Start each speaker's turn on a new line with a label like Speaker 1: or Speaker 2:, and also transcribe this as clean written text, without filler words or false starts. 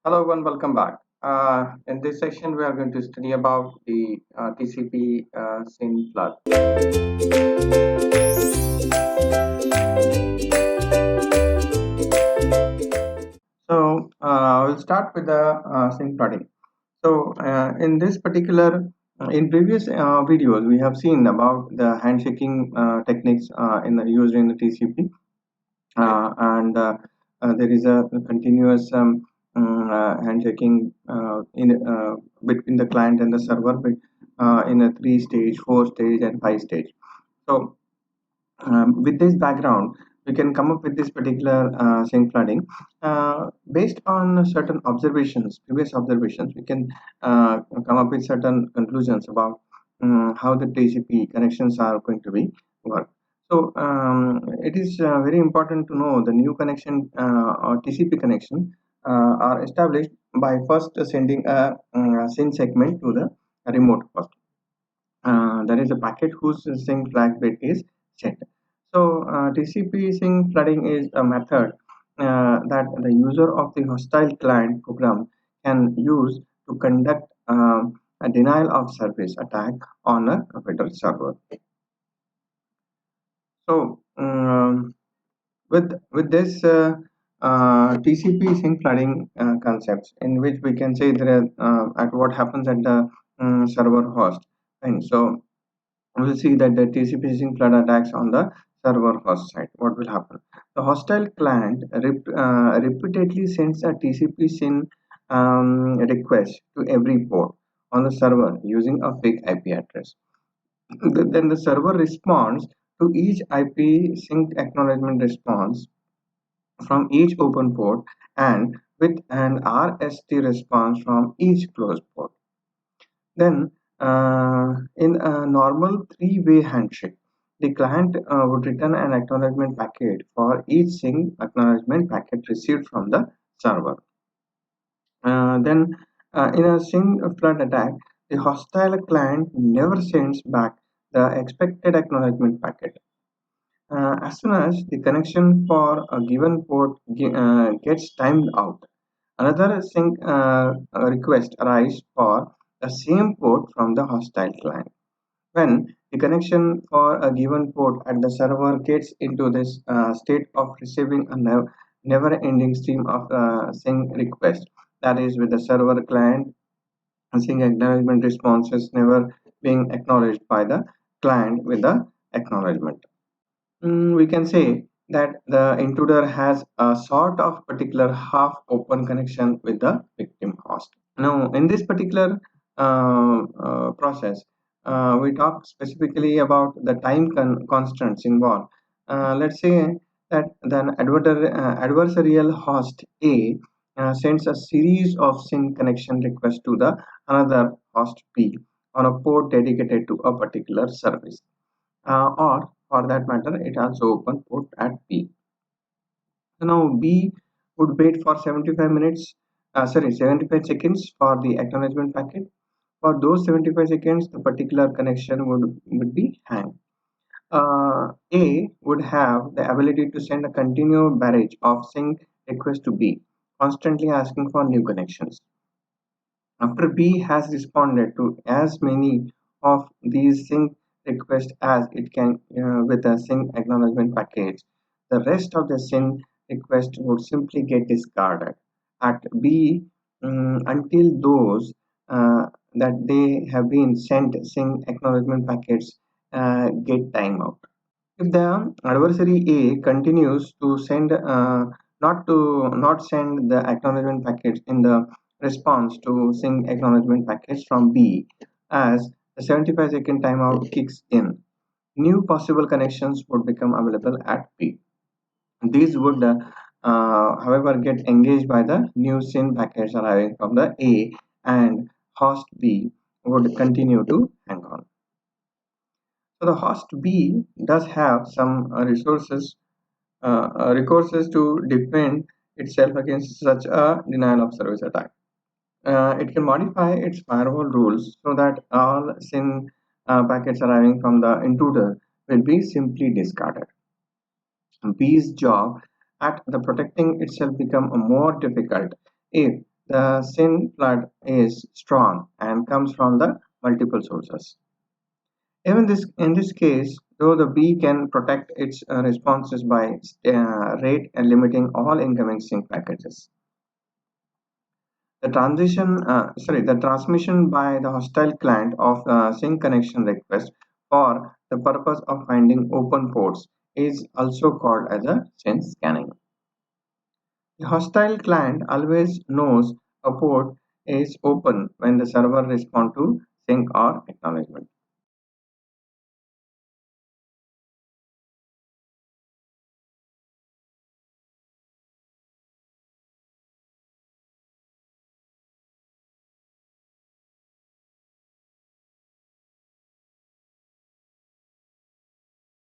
Speaker 1: Hello everyone, welcome back. In this section, we are going to study about the TCP SYN flood. We'll start with the SYN flooding. In this particular, in previous videos, we have seen about the handshaking techniques used in the TCP, and there is a continuous handshaking between the client and the server in a 3 stage, 4 stage, and 5 stage. So, with this background, we can come up with this particular SYN flooding based on certain observations, previous observations. We can come up with certain conclusions about how the TCP connections are going to be work. It is very important to know the new connection or TCP connection are established by first sending a SYN segment to the remote host. There is a packet whose SYN flag bit is set. TCP SYN flooding is a method that the user of the hostile client program can use to conduct a denial of service attack on a federal server. So, with this TCP SYN flooding concepts, in which we can say that at what happens at the server host, and so we'll see that the TCP SYN flood attacks on the server host side. What will happen? The hostile client repeatedly sends a TCP SYN request to every port on the server using a fake IP address. Then the server responds to each IP sync acknowledgement response from each open port and with an RST response from each closed port. Then, in a normal three-way handshake, the client would return an acknowledgement packet for each SYN acknowledgement packet received from the server. In a SYN flood attack, the hostile client never sends back the expected acknowledgement packet. As soon as the connection for a given port gets timed out, another SYN request arises for the same port from the hostile client. When the connection for a given port at the server gets into this state of receiving a never-ending stream of SYN requests, that is, with the server client SYN acknowledgement responses never being acknowledged by the client with the acknowledgement. We can say that the intruder has a sort of particular half open connection with the victim host. Now, in this particular process, we talk specifically about the time constants involved. Let's say that the adversarial host A sends a series of SYN connection requests to the another host B on a port dedicated to a particular service, or for that matter, it also open port at B. So now B would wait for 75 seconds for the acknowledgement packet. For those 75 seconds, the particular connection would be hang. A would have the ability to send a continuous barrage of SYN requests to B, constantly asking for new connections. After B has responded to as many of these SYN requests as it can with a SYN acknowledgement package, the rest of the SYN request would simply get discarded at B until those that they have been sent SYN acknowledgement packets get timeout. If the adversary A continues to send not send the acknowledgement packets in the response to SYN acknowledgement packets from B, as the 75-second timeout kicks in, new possible connections would become available at B. These would, however, get engaged by the new SYN packets arriving from the A, and host B would continue to hang on. So the host B does have some recourses to defend itself against such a denial of service attack. It can modify its firewall rules so that all SYN packets arriving from the intruder will be simply discarded. B's job at the protecting itself become more difficult if the SYN flood is strong and comes from the multiple sources. Even in this case, though the B can protect its responses by rate and limiting all incoming sync packages. The transmission by the hostile client of sync connection request for the purpose of finding open ports is also called as a SYN scanning. The hostile client always knows a port is open when the server responds to sync or acknowledgement.